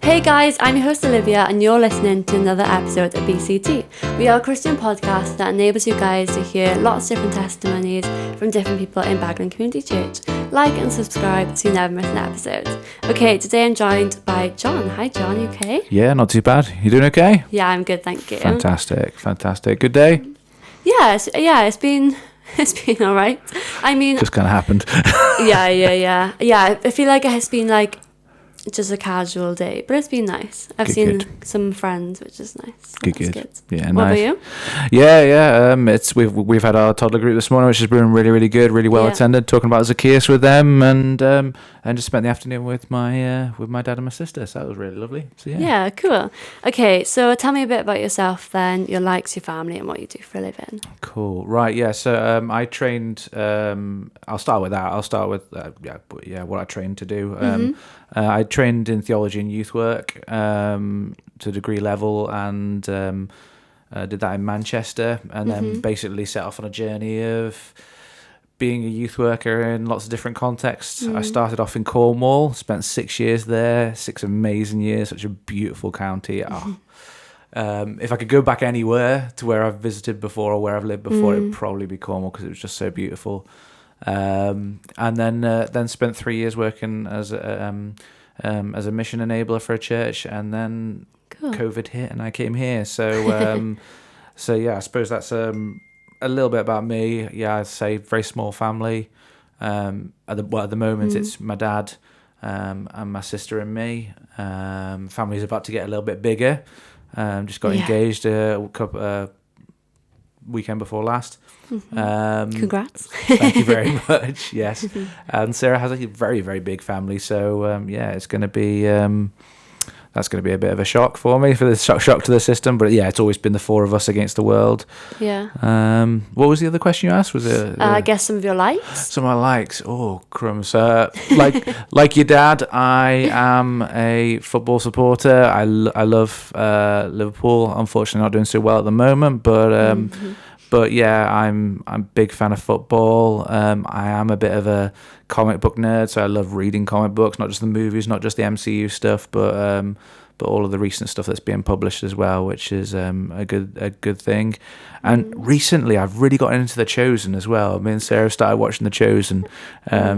Hey guys, I'm your host Olivia and you're listening to another episode of BCT. We are a Christian podcast that enables you guys to hear lots of different testimonies from different people in Baglan Community Church. Like and subscribe so you never miss an episode. Okay, today I'm joined by John. Hi John, you okay? Yeah, not too bad. You doing okay? Yeah, I'm good, thank you. Fantastic. Good day? It's been all right. I mean, just kind of happened. Yeah. I feel like it has been like just a casual day, but it's been nice. I've seen some friends, which is nice. Good. Yeah, what nice. About you? Yeah. We've had our toddler group this morning, which has been really good, really well attended. Talking about Zacchaeus with them, and just spent the afternoon with my dad and my sister. So that was really lovely. So yeah, cool. Okay, so tell me a bit about yourself then, your likes, your family, and what you do for a living. Cool. Right. Yeah. So I trained. I'll start with that. I'll start with what I trained to do. I trained in theology and youth work to degree level, and did that in Manchester, and then basically set off on a journey of being a youth worker in lots of different contexts. I started off in Cornwall, spent 6 years there, 6 amazing years, such a beautiful county. If I could go back anywhere to where I've visited before or where I've lived before, it would probably be Cornwall because it was just so beautiful. And then spent 3 years working as a mission enabler for a church, and then COVID hit and I came here. So I suppose that's a little bit about me. Yeah, I'd say very small family. At the moment it's my dad and my sister and me. Family's about to get a little bit bigger. Just got engaged a weekend before last. Congrats. Thank you very much. Yes. And Sarah has a very, very big family, so it's going to be that's going to be a bit of a shock for me, for the shock to the system, but it's always been the four of us against the world. What was the other question you asked? Was it I guess some of your likes? Some of my likes. Oh, crumbs. Like your dad, I am a football supporter. I love Liverpool. Unfortunately not doing so well at the moment, but yeah, I'm a big fan of football. I am a bit of a comic book nerd, so I love reading comic books, not just the movies, not just the MCU stuff, but all of the recent stuff that's being published as well, which is a good thing. And recently, I've really gotten into The Chosen as well. Me and Sarah started watching The Chosen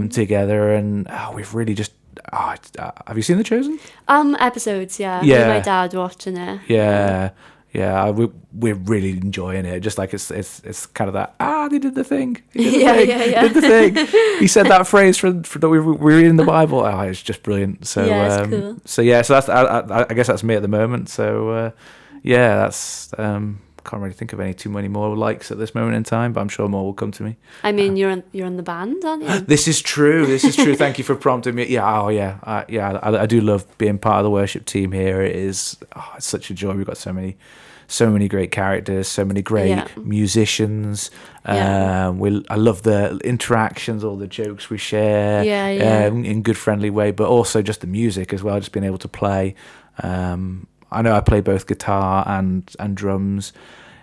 together, and we've really just. Have you seen The Chosen? Episodes, yeah. Me and my dad watching it. Yeah, we're really enjoying it. Just like it's kind of that. They did the thing. Yeah. Did the thing. He said that phrase for that we read in the Bible. It's just brilliant. So it's cool. So that's I guess that's me at the moment. So that's can't really think of any too many more likes at this moment in time, but I'm sure more will come to me. I mean, you're in the band, aren't you? This is true. Thank you for prompting me. I do love being part of the worship team here. It is it's such a joy. We've got so many great characters, so many great musicians. I love the interactions, all the jokes we share in good friendly way, but also just the music as well, just being able to play. I know I play both guitar and drums.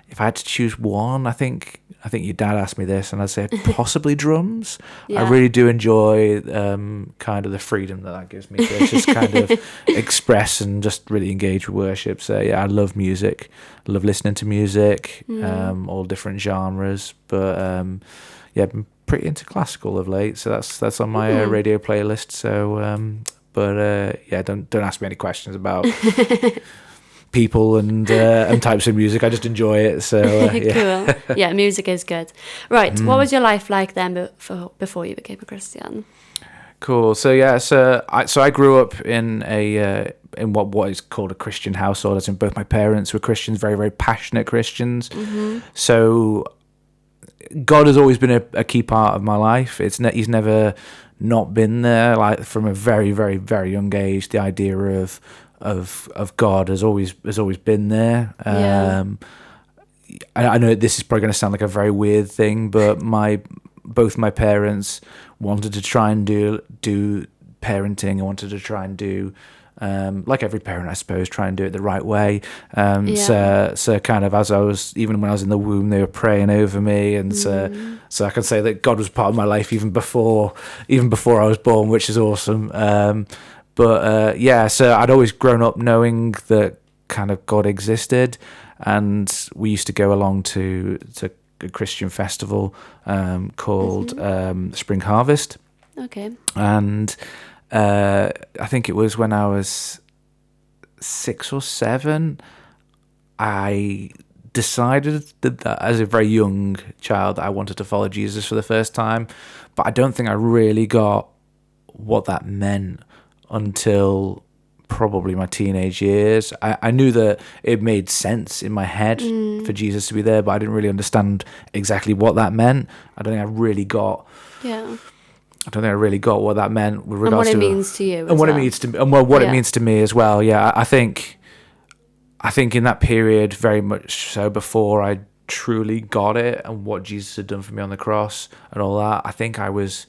If I had to choose one, I think your dad asked me this, and I'd say possibly drums. I really do enjoy kind of the freedom that gives me to just kind of express and just really engage with worship. So I love music. I love listening to music, all different genres. But I've been pretty into classical of late, so that's on my radio playlist. So. Don't ask me any questions about people and types of music. I just enjoy it. So cool. Yeah, music is good. Right, what was your life like then before you became a Christian? Cool. So I grew up in in what is called a Christian household. As in, both my parents were Christians, very, very passionate Christians. So God has always been a key part of my life. He's never not been there. Like from a very, very, very young age, the idea of God has always been there. I know this is probably going to sound like a very weird thing, but both my parents wanted to try and do parenting. I wanted to try and do like every parent, I suppose, try and do it the right way. So kind of even when I was in the womb, they were praying over me, and so I can say that God was part of my life even before I was born, which is awesome. But yeah, so I'd always grown up knowing that kind of God existed, and we used to go along to a Christian festival called Spring Harvest. Okay. And I think it was when I was 6 or 7, I decided that as a very young child I wanted to follow Jesus for the first time, but I don't think I really got what that meant until probably my teenage years. I knew that it made sense in my head for Jesus to be there, but I didn't really understand exactly what that meant. I don't think I really got what that meant with regards and what to it means to you, and what well. it means to me, and what it means to me as well. Yeah, I think in that period, very much so, before I truly got it and what Jesus had done for me on the cross and all that, I think I was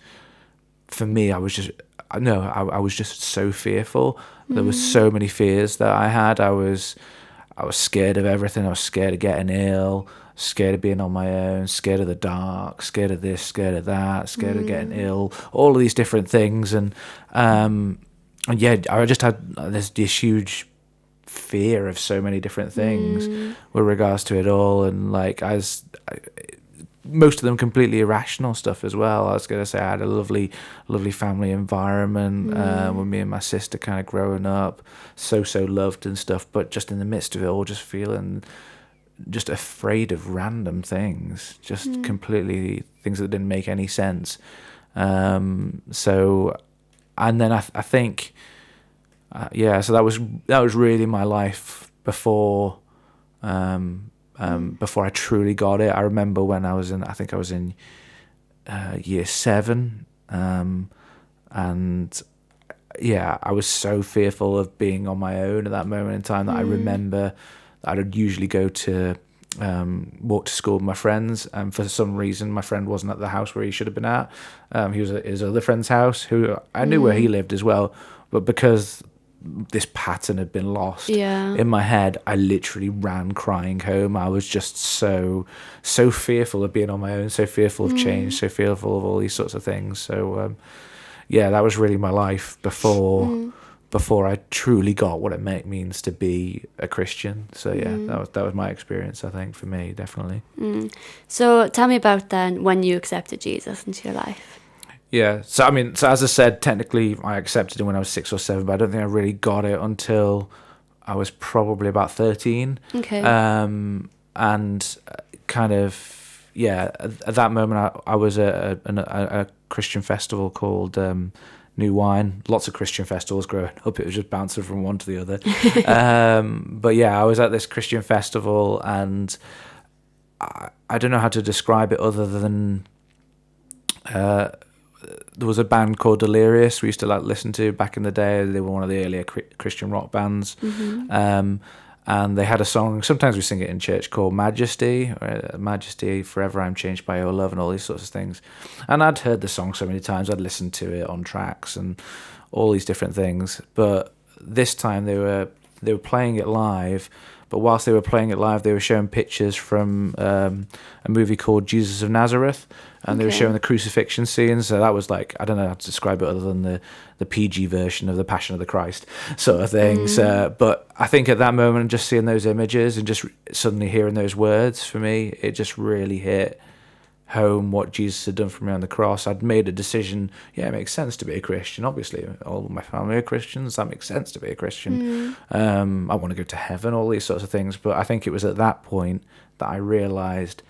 just so fearful. There were so many fears that I had. I was scared of everything. I was scared of getting ill, scared of being on my own, scared of the dark, scared of this, scared of that, scared of getting ill, all of these different things. And yeah, I just had this huge fear of so many different things with regards to it all. And like, most of them completely irrational stuff as well. I was going to say I had a lovely family environment with me and my sister kind of growing up, so loved and stuff, but just in the midst of it all, just feeling just afraid of random things, just completely things that didn't make any sense. So, and then I think, so that was really my life before. Before I truly got it. I remember when I was in year 7, and yeah, I was so fearful of being on my own at that moment in time that I remember that I'd usually go to walk to school with my friends, and for some reason my friend wasn't at the house where he should have been at. He was at his other friend's house, who I knew where he lived as well, but because this pattern had been lost in my head, I literally ran crying home. I was just so fearful of being on my own, so fearful of change, so fearful of all these sorts of things. So yeah, that was really my life before I truly got what it means to be a Christian. So yeah, that was my experience, I think, for me, definitely. So tell me about then when you accepted Jesus into your life. Yeah, so I mean, as I said, technically I accepted him when I was 6 or 7, but I don't think I really got it until I was probably about 13. Okay. And kind of, yeah, at that moment I was at a Christian festival called New Wine. Lots of Christian festivals growing up. It was just bouncing from one to the other. But yeah, I was at this Christian festival, and I don't know how to describe it other than there was a band called Delirious we used to listen to back in the day. They were one of the earlier Christian rock bands. And they had a song, sometimes we sing it in church, called Majesty, Majesty, Forever I'm Changed by Your Love, and all these sorts of things. And I'd heard the song so many times, I'd listened to it on tracks and all these different things. But this time they were playing it live, but whilst they were playing it live, they were showing pictures from a movie called Jesus of Nazareth, and they were showing the crucifixion scenes. So that was like, I don't know how to describe it other than the PG version of the Passion of the Christ sort of things. But I think at that moment, just seeing those images and just suddenly hearing those words, for me, it just really hit home what Jesus had done for me on the cross. I'd made a decision. Yeah, it makes sense to be a Christian. Obviously, all my family are Christians. That makes sense to be a Christian. I want to go to heaven, all these sorts of things. But I think it was at that point that I realized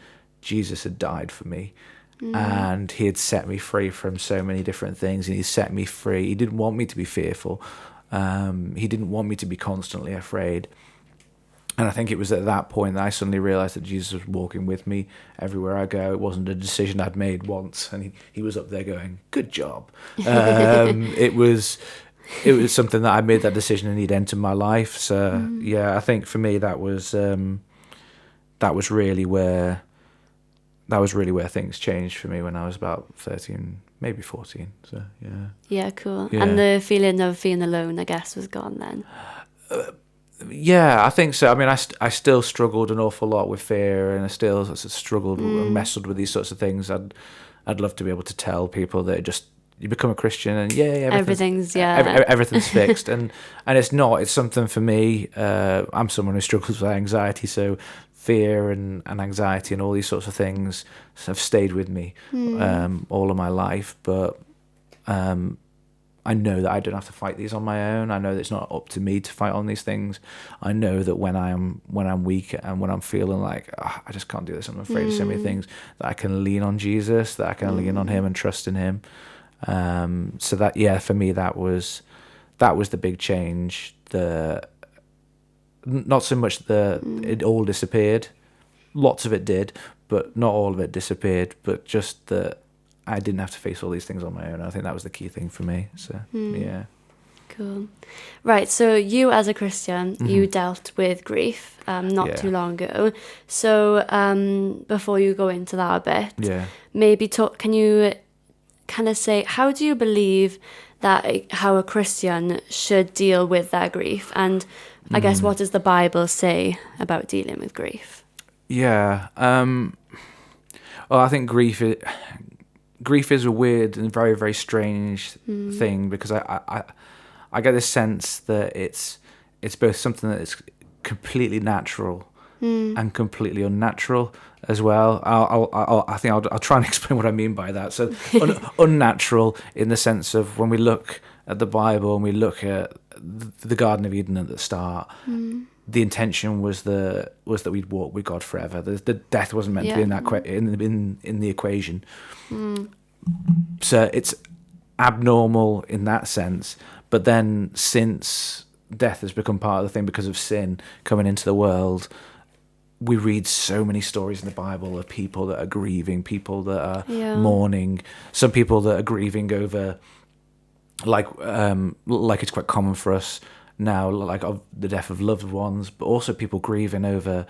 Jesus had died for me. And he had set me free from so many different things, and he set me free. He didn't want me to be fearful. He didn't want me to be constantly afraid. And I think it was at that point that I suddenly realized that Jesus was walking with me everywhere I go. It wasn't a decision I'd made once, and he was up there going, "Good job." It was something that I made that decision, and he'd entered my life. So yeah, I think for me that was really where things changed for me when I was about 13, maybe 14. So yeah. Yeah, cool. Yeah. And the feeling of being alone, I guess, was gone then. Yeah, I think so. I mean, I still struggled an awful lot with fear, and I still struggled and wrestled with these sorts of things. I'd love to be able to tell people that it just you become a Christian and everything's everything's fixed, and it's not. It's something for me. I'm someone who struggles with anxiety, so fear and anxiety and all these sorts of things have stayed with me all of my life. But I know that I don't have to fight these on my own. I know that it's not up to me to fight on these things. I know that when I'm weak and when I'm feeling like I just can't do this, I'm afraid of so many things, that I can lean on Jesus, that I can lean on Him and trust in Him. So that for me that was the big change. Not so much it all disappeared. Lots of it did, but not all of it disappeared. But just that I didn't have to face all these things on my own. I think that was the key thing for me. So yeah. Cool. Right. So you, as a Christian, you dealt with grief not too long ago. So before you go into that a bit, maybe can you kind of say, how do you believe that how a Christian should deal with their grief? And I guess, what does the Bible say about dealing with grief? Yeah. Well, I think grief is a weird and very, very strange thing, because I get this sense that it's both something that is completely natural and completely unnatural as well. I'll try and explain what I mean by that. So unnatural in the sense of when we look at the Bible and we look at the Garden of Eden at the start, the intention was that we'd walk with God forever. The death wasn't meant to be in that in the equation. So it's abnormal in that sense. But then since death has become part of the thing because of sin coming into the world, we read so many stories in the Bible of people that are grieving, people that are mourning, some people that are grieving over, like it's quite common for us now, like of the death of loved ones, but also people grieving over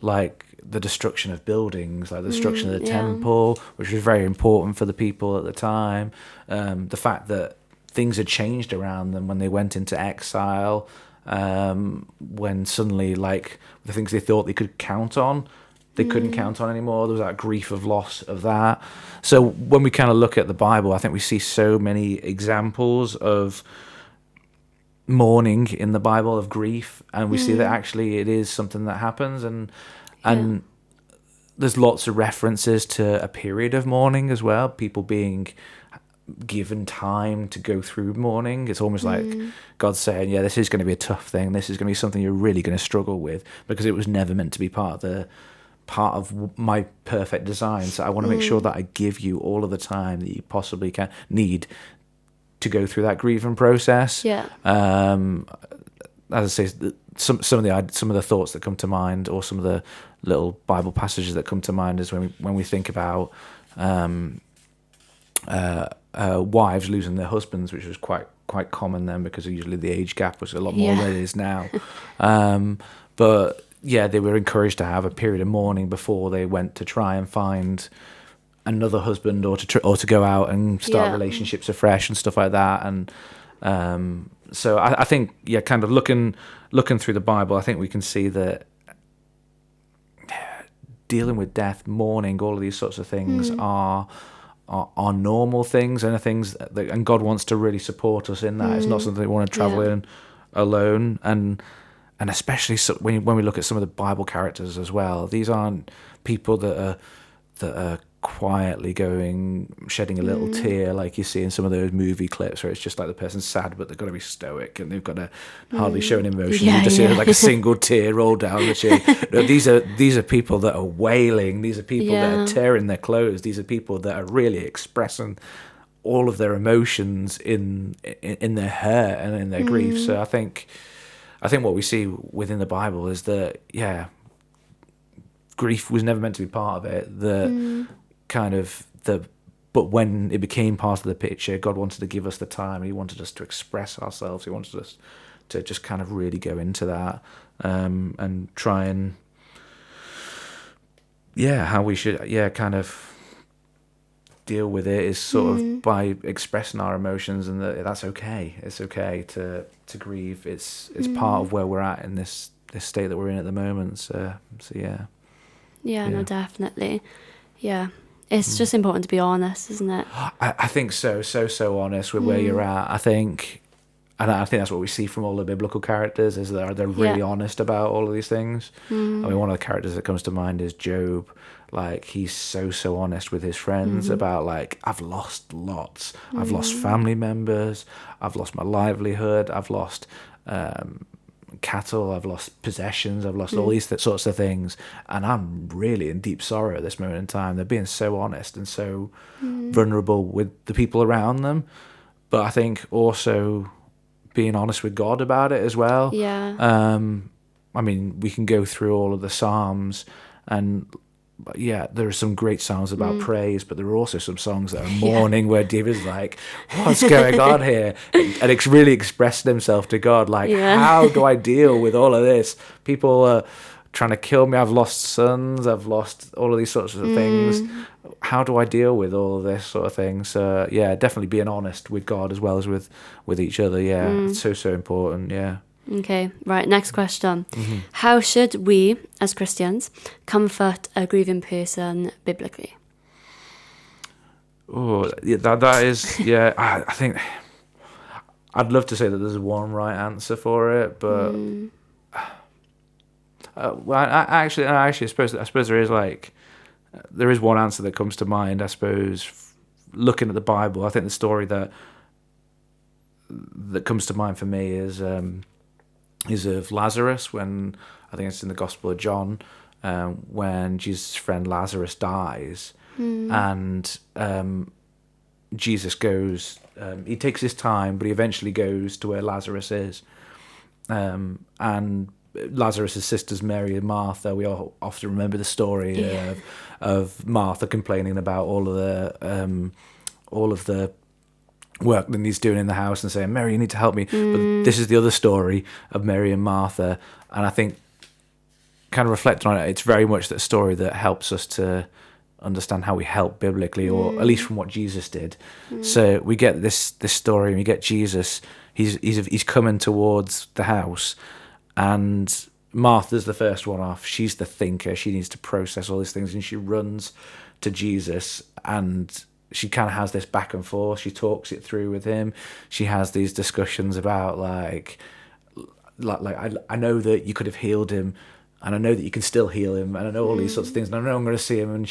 like the destruction of buildings, like the destruction of the temple, which was very important for the people at the time. The fact that things had changed around them when they went into exile, when suddenly like the things they thought they could count on, they couldn't count on anymore. There was that grief of loss of that. So when we kind of look at the Bible, I think we see so many examples of mourning in the Bible, of grief, and we see that actually it is something that happens, and there's lots of references to a period of mourning as well, people being given time to go through mourning. It's almost like God saying, this is going to be a tough thing, this is going to be something you're really going to struggle with, because it was never meant to be part of my perfect design. So I want to make sure that I give you all of the time that you possibly can need to go through that grieving process. As I say, some of the thoughts that come to mind, or some of the little Bible passages that come to mind, is when we think about wives losing their husbands, which was quite common then, because usually the age gap was a lot more than it is now. But they were encouraged to have a period of mourning before they went to try and find another husband, or to go out and start relationships afresh and stuff like that. And so I think kind of looking through the Bible, I think we can see that dealing with death, mourning, all of these sorts of things are normal things, and are things that, and God wants to really support us in that. It's not something we want to travel in alone, and especially when we look at some of the Bible characters as well, these aren't people that are quietly shedding a little tear like you see in some of those movie clips, where it's just like the person's sad but they've got to be stoic and they've got to hardly show an emotion. You just see like a single tear roll down the cheek. No, these are people that are wailing. These are people that are tearing their clothes. These are people that are really expressing all of their emotions in their hurt and in their grief. So I think what we see within the Bible is that grief was never meant to be part of it. But when it became part of the picture, God wanted to give us the time. He wanted us to express ourselves. He wanted us to just kind of really go into that, and try and how we should kind of deal with it is sort of by expressing our emotions, and that's okay. It's okay to grieve. It's part of where we're at in this state that we're in at the moment. So yeah. No, definitely. Yeah. It's just important to be honest, isn't it? I think so honest with where you're at. I think that's what we see from all the biblical characters, is that they're really honest about all of these things. I mean, one of the characters that comes to mind is Job. Like, he's so honest with his friends about, like, I've lost lots. I've lost family members. I've lost my livelihood. I've lost cattle. I've lost possessions. I've lost all these sorts of things. And I'm really in deep sorrow at this moment in time. They're being so honest and so vulnerable with the people around them. But I think also being honest with God about it as well. Yeah. I mean, we can go through all of the Psalms, and yeah, there are some great songs about praise, but there are also some songs that are mourning where David's like, what's going on here? And it's really expressing himself to God, like, how do I deal with all of this? People are trying to kill me. I've lost sons. I've lost all of these sorts of things. How do I deal with all of this sort of thing? So yeah, definitely being honest with God as well as with each other. Yeah, it's so important. Yeah. Okay, right, next question. How should we, as Christians, comfort a grieving person biblically? Oh, yeah, that is, yeah, I think I'd love to say that there's one right answer for it, but well, I suppose there is, like, there is one answer that comes to mind. I suppose looking at the Bible, I think the story that comes to mind for me is of Lazarus, when I think it's in the Gospel of John, when Jesus' friend Lazarus dies, and Jesus goes, he takes his time, but he eventually goes to where Lazarus is, and Lazarus' sisters Mary and Martha, we all often remember the story of Martha complaining about all of the work that he's doing in the house and saying, Mary, you need to help me. But this is the other story of Mary and Martha, and I think, kind of reflecting on it, it's very much that story that helps us to understand how we help biblically, or at least from what Jesus did. So we get this story, and we get Jesus. He's coming towards the house, and Martha's the first one off. She's the thinker. She needs to process all these things, and she runs to Jesus, and she kind of has this back and forth. She talks it through with him. She has these discussions about like I know that you could have healed him, and I know that you can still heal him, and I know all these sorts of things, and I know I'm going to see him. And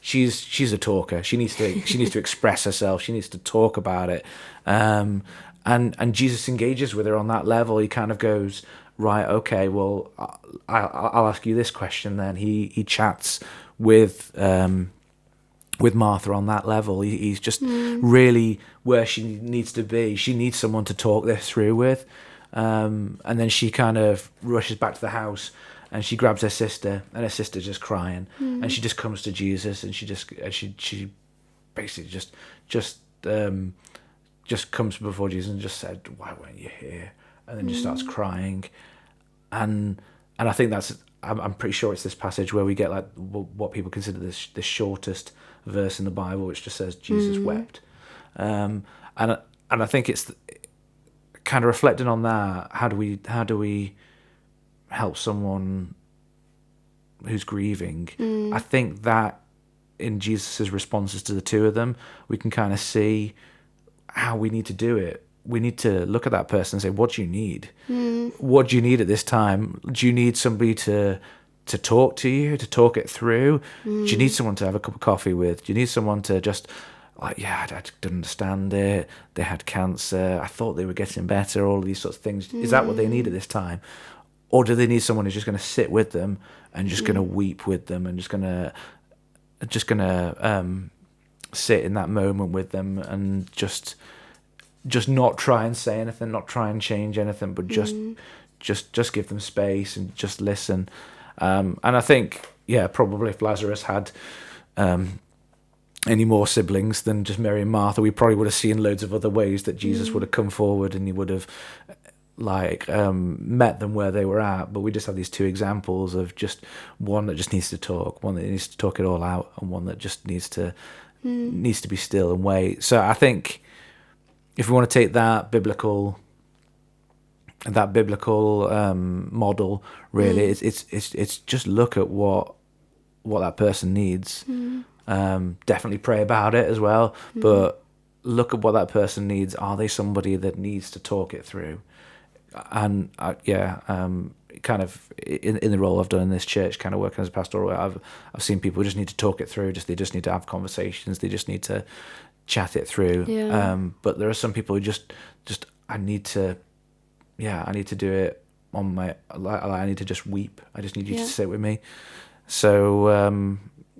she's a talker. She needs to express herself. She needs to talk about it. And Jesus engages with her on that level. He kind of goes, right, okay, well, I'll ask you this question then. He chats with Martha on that level. He's just really where she needs to be. She needs someone to talk this through with. And then she kind of rushes back to the house, and she grabs her sister, and her sister's just crying, and she just comes to Jesus, and she basically just comes before Jesus and just said, "Why weren't you here?" And then just starts crying, and I think I'm pretty sure it's this passage where we get like what people consider the shortest verse in the Bible, which just says Jesus wept, and I think it's kind of reflecting on that. How do we help someone who's grieving? I think that in Jesus's responses to the two of them, we can kind of see how we need to do it. We need to look at that person and say, what do you need? What do you need at this time? Do you need somebody to talk to you, to talk it through? Do you need someone to have a cup of coffee with? Do you need someone to just, like, yeah, I didn't understand it. They had cancer. I thought they were getting better. All of these sorts of things. Is that what they need at this time? Or do they need someone who's just going to sit with them and just going to weep with them and just going to sit in that moment with them and just not try and say anything, not try and change anything, but just give them space and just listen. And I think, yeah, probably if Lazarus had any more siblings than just Mary and Martha, we probably would have seen loads of other ways that Jesus would have come forward, and he would have met them where they were at. But we just have these two examples of just one that just needs to talk, one that needs to talk it all out, and one that just needs to be still and wait. So I think if we want to take that biblical model, really, it's just look at what that person needs, Definitely pray about it as well. But look at what that person needs. Are they somebody that needs to talk it through? And kind of in the role I've done in this church, kind of working as a pastoral, I've seen people just need to talk it through. They just need to have conversations. They just need to chat it through. Yeah. But there are some people who just I need to do it on my. I need to just weep. I just need you to sit with me. So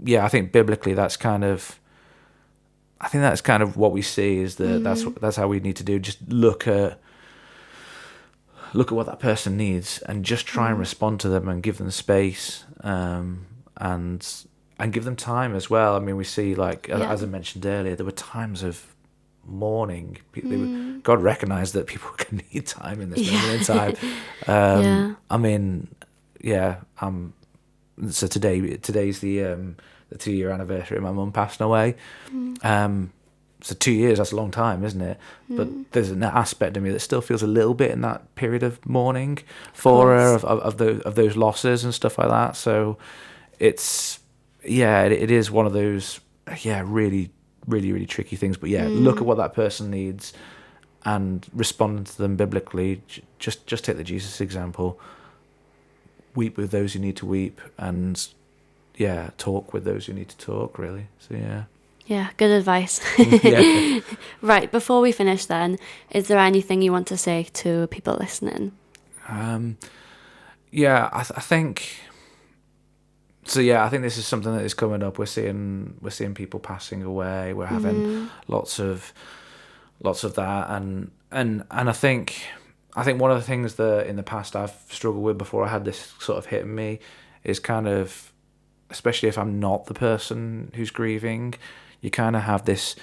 I think biblically that's kind of. I think that's kind of what we see is that that's how we need to do. Just look at what that person needs and just try and respond to them and give them space, and give them time as well. I mean, we see, like, as I mentioned earlier, there were times of mourning. God recognized that people can need time in this moment in time. I mean, so today's the 2-year anniversary of my mum passing away. So 2 years, that's a long time, isn't it? But there's an aspect of me that still feels a little bit in that period of mourning for her, of those losses and stuff like that. So it is one of those, really, really, really tricky things. But look at what that person needs and respond to them biblically. Just take the Jesus example. Weep with those who need to weep, and talk with those who need to talk, really. So Yeah, good advice. Right, before we finish then, is there anything you want to say to people listening? I think this is something that is coming up. We're seeing people passing away. We're having lots of that, and I think one of the things that in the past I've struggled with before I had this sort of hitting me is kind of, especially if I'm not the person who's grieving, you kind of have this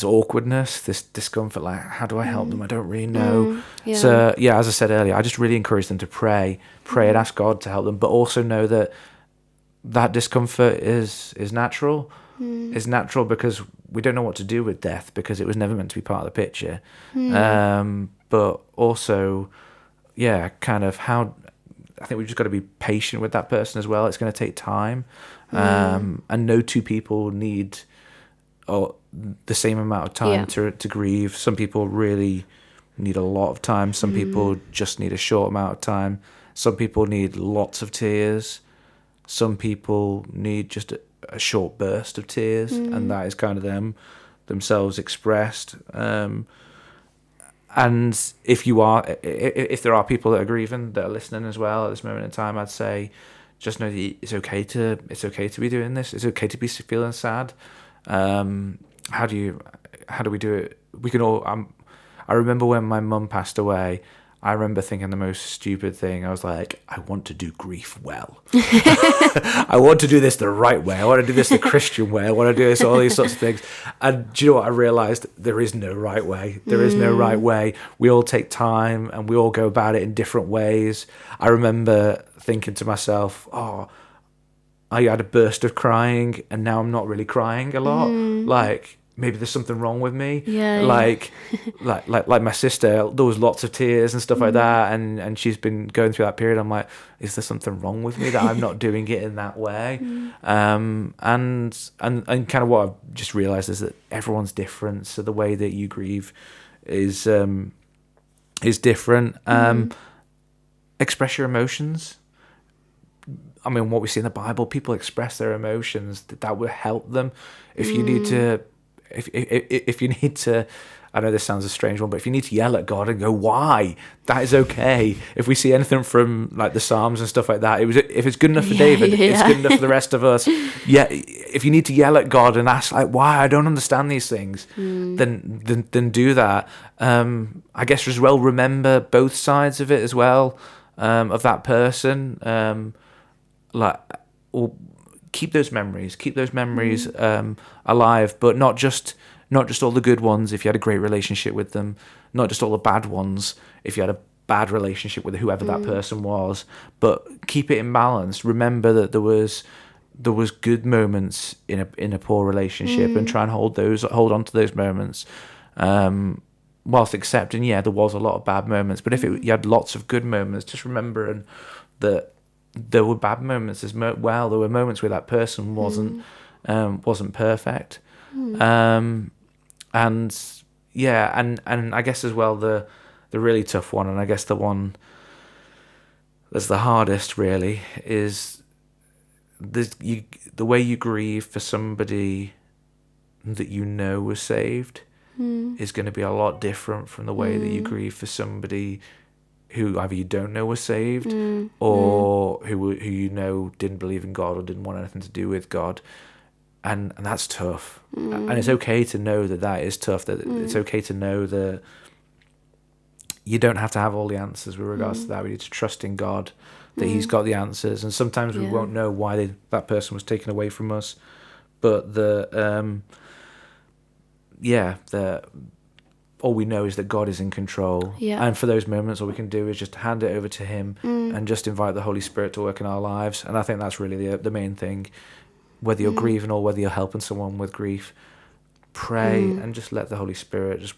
awkwardness, this discomfort, like, how do I help them? I don't really know. So, as I said earlier, I just really encourage them to pray and ask God to help them, but also know that discomfort is natural. It's natural because we don't know what to do with death, because it was never meant to be part of the picture. But also, kind of how... I think we've just got to be patient with that person as well. It's going to take time. And no two people need the same amount of time to grieve. Some people really need a lot of time. Some people just need a short amount of time. Some people need lots of tears. Some people need just a short burst of tears, and that is kind of themselves expressed. And if there are people that are grieving, that are listening as well at this moment in time, I'd say, just know that it's okay to be doing this. It's okay to be feeling sad. How do we do it? We can all. I remember when my mum passed away. I remember thinking the most stupid thing. I was like, I want to do grief well. I want to do this the right way. I want to do this the Christian way. I want to do this, all these sorts of things. And do you know what? I realized there is no right way. There is no right way. We all take time and we all go about it in different ways. I remember thinking to myself, I had a burst of crying and now I'm not really crying a lot. Like, maybe there's something wrong with me. Like my sister, there was lots of tears and stuff like that, and she's been going through that period. I'm like, is there something wrong with me that I'm not doing it in that way? And kind of what I've just realized is that everyone's different, so the way that you grieve is different. Express your emotions. I mean, what we see in the Bible, people express their emotions. That will help them. If you need to. If you need to, I know this sounds a strange one, but if you need to yell at God and go, why? That is okay. If we see anything from like the Psalms and stuff like that, if it's good enough for David, it's good enough for the rest of us. If you need to yell at God and ask like, why? I don't understand these things, then do that. I guess as well, remember both sides of it as well, of that person. Keep those memories alive, but not just all the good ones if you had a great relationship with them, not just all the bad ones if you had a bad relationship with whoever that person was, but keep it in balance. Remember that there was good moments in a poor relationship, and try and hold on to those moments, whilst accepting there was a lot of bad moments. But if you had lots of good moments, just remembering that there were bad moments as well. There were moments where that person wasn't wasn't perfect. And I guess as well the really tough one, and I guess the one that's the hardest really, is the way you grieve for somebody that you know was saved is going to be a lot different from the way that you grieve for somebody who either you don't know was saved or who you know didn't believe in God or didn't want anything to do with God. And that's tough. And it's okay to know that is tough, that it's okay to know that you don't have to have all the answers with regards to that. We need to trust in God, that he's got the answers. And sometimes we won't know why that person was taken away from us. But all we know is that God is in control. Yeah. And for those moments, all we can do is just hand it over to him and just invite the Holy Spirit to work in our lives. And I think that's really the main thing. Whether you're grieving or whether you're helping someone with grief, pray and just let the Holy Spirit just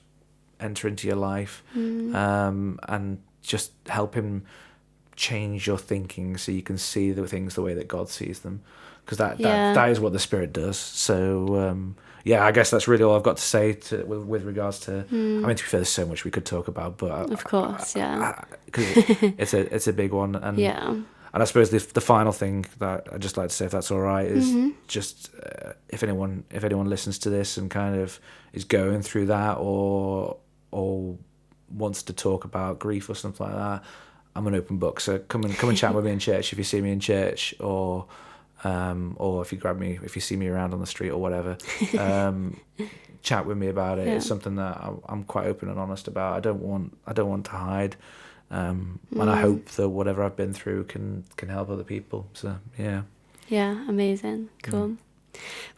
enter into your life and just help him change your thinking so you can see the things the way that God sees them. Because that is what the Spirit does. So, I guess that's really all I've got to say with regards to. I mean, to be fair, there's so much we could talk about, but of course, because it's a big one, and and I suppose the final thing that I'd just like to say, if that's all right, is just if anyone listens to this and kind of is going through that or wants to talk about grief or something like that, I'm an open book. So come and chat with me in church if you see me in church, or if you see me around on the street or whatever, chat with me about it. It's something that I'm quite open and honest about. I don't want to hide, and I hope that whatever I've been through can help other people. So amazing, cool.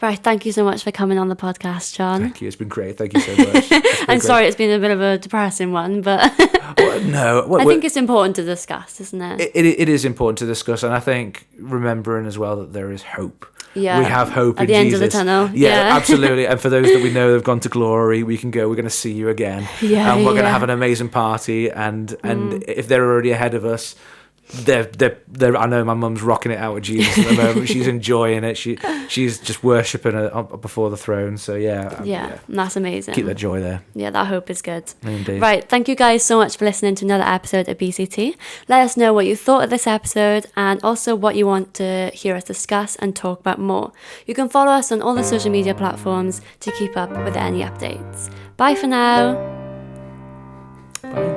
Right, thank you so much for coming on the podcast, John. Thank you, it's been great. Thank you so much. I'm sorry it's been a bit of a depressing one, but I think it's important to discuss, isn't it? It is important to discuss, and I think remembering as well that there is hope. Yeah, we have hope at in the end Jesus. of the tunnel. Yeah, absolutely. And for those that we know have gone to glory, we're going to see you again. And we're going to have an amazing party, and if they're already ahead of us, they're I know my mum's rocking it out with Jesus at the moment. She's enjoying it. She's just worshipping it before the throne. So that's amazing. Keep that joy there. Yeah, that hope is good. Indeed. Right, thank you guys so much for listening to another episode of BCT. Let us know what you thought of this episode and also what you want to hear us discuss and talk about more. You can follow us on all the social media platforms to keep up with any updates. Bye for now. Bye.